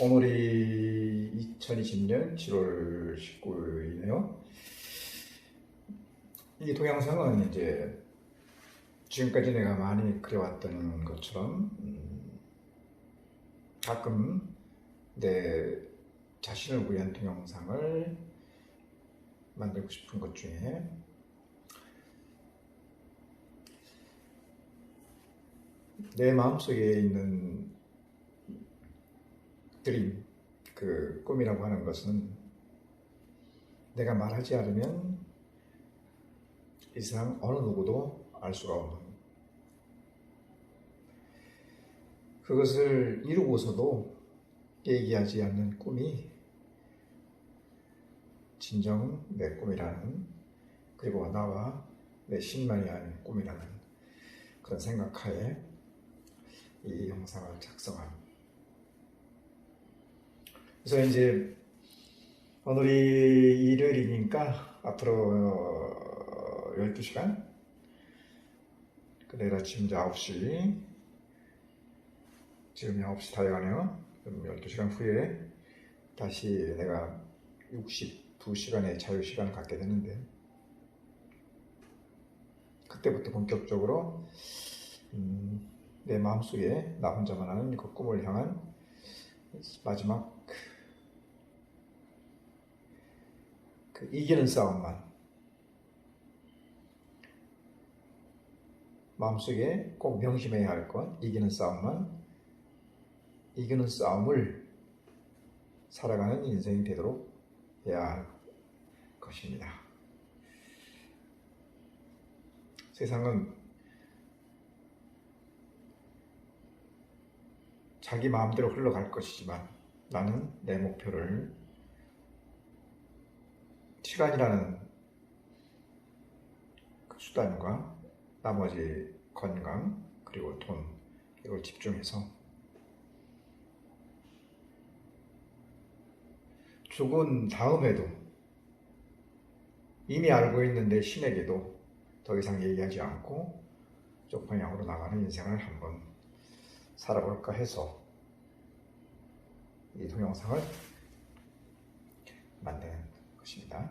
오늘이 2020년 7월 19일이네요. 이 동영상은 이제 지금까지 내가 많이 그려왔던 것처럼 가끔 내 자신을 위한 동영상을 만들고 싶은 것 중에 내 마음속에 있는 드림, 그 꿈이라고 하는 것은 내가 말하지 않으면 이 세상 어느 누구도 알 수가 없는, 그것을 이루고서도 얘기하지 않는 꿈이 진정 내 꿈이라는, 그리고 나와 내 신만이 하는 꿈이라는 그런 생각하에 이 영상을 작성합니다. 그래서 이제 오늘이 일요일이니까 앞으로 12시간, 내일 아침 이제 9시, 지금 9시 다 돼가네요. 그럼 12시간 후에 다시 내가 62시간의 자유시간을 갖게 되는데, 그때부터 본격적으로 내 마음속에 나 혼자만 아는 그 꿈을 향한 마지막 그 이기는 싸움만, 마음속에 꼭 명심해야 할 것, 이기는 싸움만, 이기는 싸움을 살아가는 인생이 되도록 해야 할 것입니다. 세상은 자기 마음대로 흘러갈 것이지만 나는 내 목표를 시간이라는 그 수단과 나머지 건강 그리고 돈, 이걸 집중해서 죽은 다음에도 이미 알고 있는 내 신에게도 더 이상 얘기하지 않고 쪽 방향으로 나가는 인생을 한번 살아볼까 해서 이 동영상을 만드는 것입니다.